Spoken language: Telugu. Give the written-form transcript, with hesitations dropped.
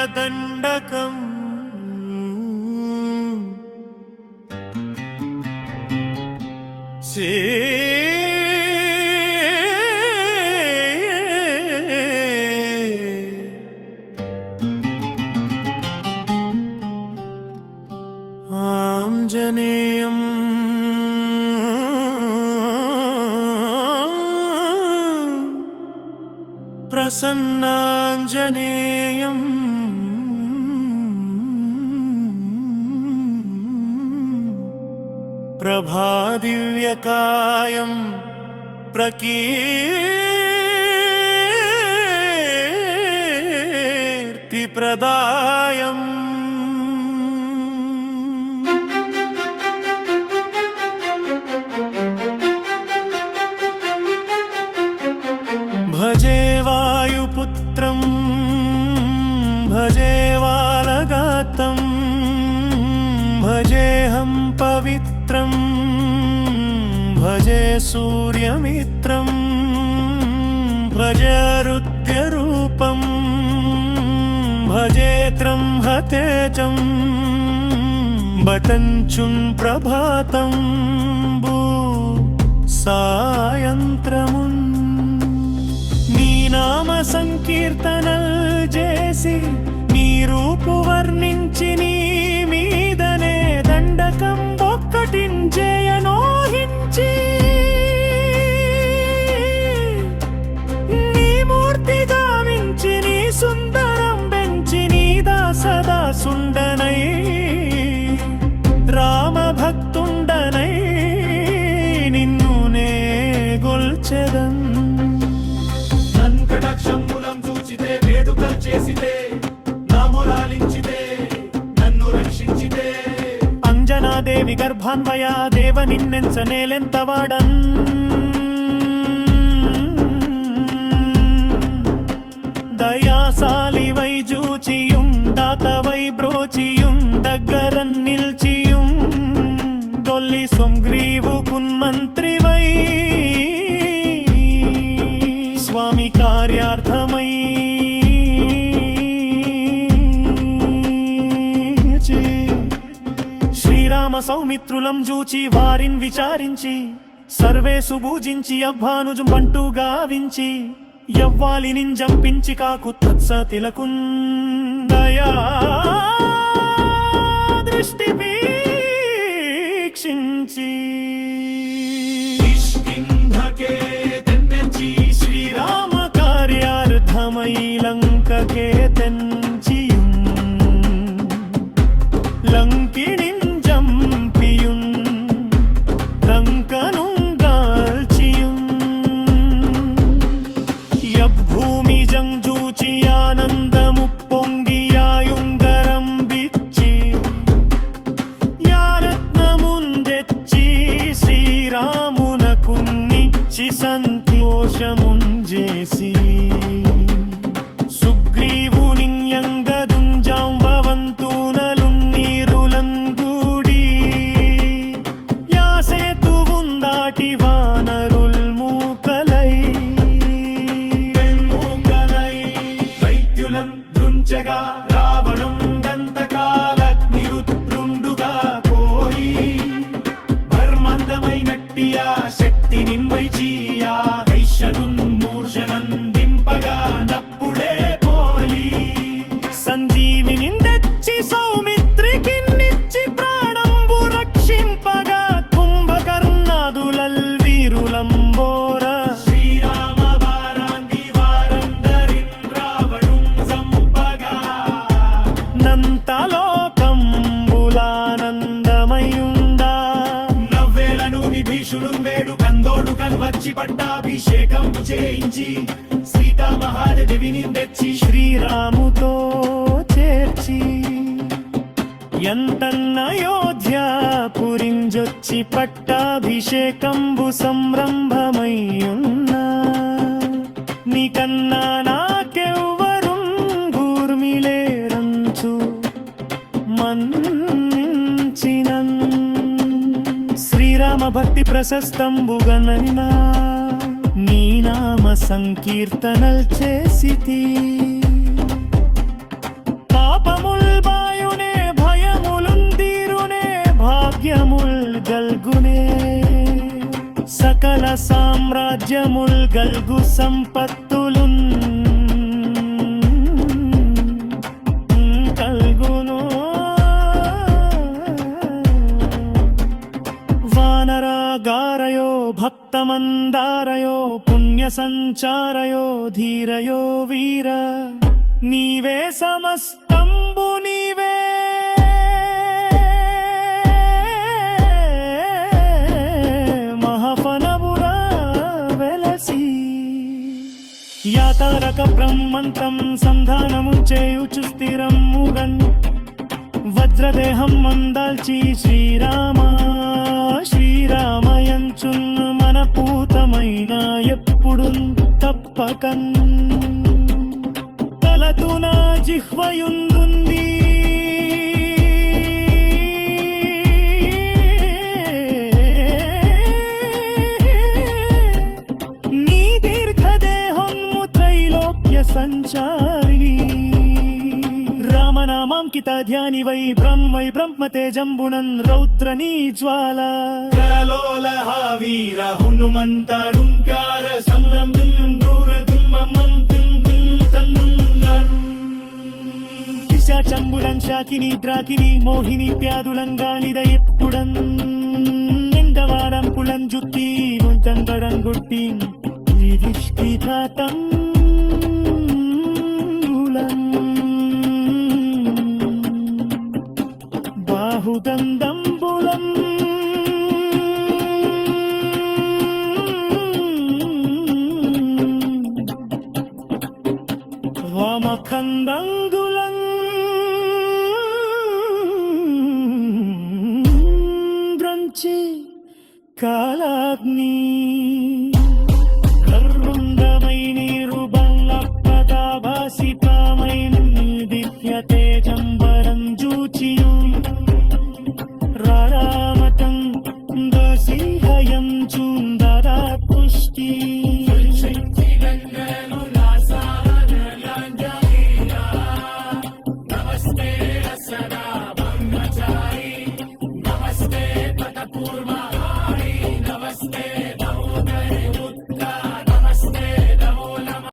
ఆంజనేయదండకం ఆంజనేయం ప్రసన్నాంజనేయం ప్రభాదివ్యకాయం ప్రకీర్తిప్రదాయం భజే వాయుపుత్రం భజే వాలగాతం భజేహం పవిత్రం భజే సూర్యమిత్రం భజే రుద్రరూపం భజేత్రం హతేజం బతంచుం ప్రభాతం సాయంత్రమున్ నామ సంకీర్తనల్ చేసి నీ రూపు వర్ణించి నీ మీదనే దండకం ఒక్కటించేయనోహించి నీ మూర్తి గావించి నీ సుందరం పెంచి నీ దాసదా సుండనై రామ భక్తుండనై నిన్ను నే గొల్చెదన్ కటాక్షంబులం చూచితే వేడుకలు చేసితే నామోలాలించితే నన్ను రక్షించితే అంజనాదేవి గర్భాన్వయ దేవ నిన్నెంచనేలెంతవాడన్ దయాశాలివై జూచియుం దాతవై బ్రోచియుం దగ్గరన్ నిల్చియుం దొల్లి సుంగ్రీవు కున్మంత్రివై స్వామి కార్యార్థమై శ్రీరామ సౌమిత్రులం జూచి వారిని విచారించి సర్వేసు పూజించి అభ్వానుజం అంటూ గావించి యవ్వాలిని జంపించి కాకు తత్స తిలకుందయా దృష్టి వీక్షించి శ్రీరామ కార్యార్థమై లంకకే తెంచియుం లంకిణిం జంపియుం లంకను గాల్చియుం యభూమి జంజూచి ఆనందము పొంగియాయుంగరం బిచ్చి యారత్నముందెచ్చి శ్రీరామునకు నిచ్చి సంతోషముంజేసి సుగ్రీవునియంగదుంజాంబవంతూనలుం నీరులంగూడి యాసేతువుందాటి వానరుల్ మూకలై వైద్యులం దృంచగా రావణం దంతకాలగ్నిరుద్రుండుగా కోరి ధర్మందమైనట్టియా శక్తి నిన్వైచియా మూర్ఛనందింపగా నప్పుడే పోలి సంజీవిని తెచ్చి సౌమిత్రికి నిచ్చి ప్రాణంబు రక్షింపగా కుంభకర్ణాదులల్ వీరులంబోర శ్రీరామ వారాంగి వారందరిన్ రావణుం సంపగా నంతలోకంబులానందమయుండా నవ్వేలను విభీషుడు వేడు కందోడు కన్వచ్చి పట్టాభిషేకం చేయించి సీతామహాదేవిని తెచ్చి శ్రీరాముతో చేర్చి ఎంతన్నయోధ్యాపురింజొచ్చి పట్టాభిషేకంబు సంరంభమయ్యున్నా నీకన్నా నాకెవ్వరు గూర్మిలేరంచు మన్నించినన్ శ్రీరామ భక్తి ప్రశస్తంబుగనైనా నీ నామ సంకీర్తనల్ చేసితి పాపముల్ బాయునే భయములుందీరునే భాగ్యముల్ గల్గునే సకల సామ్రాజ్యముల్ గల్గు సంపత్తులున్ కల్గును వానరాగారయో భక్తమందారయో పుణ్య సంచారయో ధీరయో వీర నీవే సమస్తంబు నీవే మహాఫనమురా వెలసి యాతారక బ్రహ్మంతం సంధానము చేయుచు స్థిరముగన్ వజ్రదేహం మందాల్చి శ్రీరామయంచున్ మన పూతమైన ఎప్పుడు తప్పకన్ తలతునా జిహ్వయుందుంది నీ దీర్ఘదేహము త్రైలోక్య సంచారిణి రామనామాంకిత ధ్యానివై బ్రహ్మై బ్రహ్మతేజంబునన్ రౌద్రనీ జ్వాల ప్రలోలహ వీర హనుమంతరుంకార సంరంభం దూరదుమ్మమంతం తన్నులన్ పిశాచంబులన్ శాకిని ద్రాకిని మోహిని ప్యాదులంగానిద ఎప్పుడన్ నిందవారంపులన్ జుట్టి గుంతంగడంగుట్టి యుధిష్ఠిరాతం బాహుగంధంబులం వామఖందంగులం ద్రంచి కాలాగ్ని కర్రుండమై నీరు బల్లపదాభాసి పామైన దివ్య తేజంబరం జూచియు రారామతం దసిహయం చూ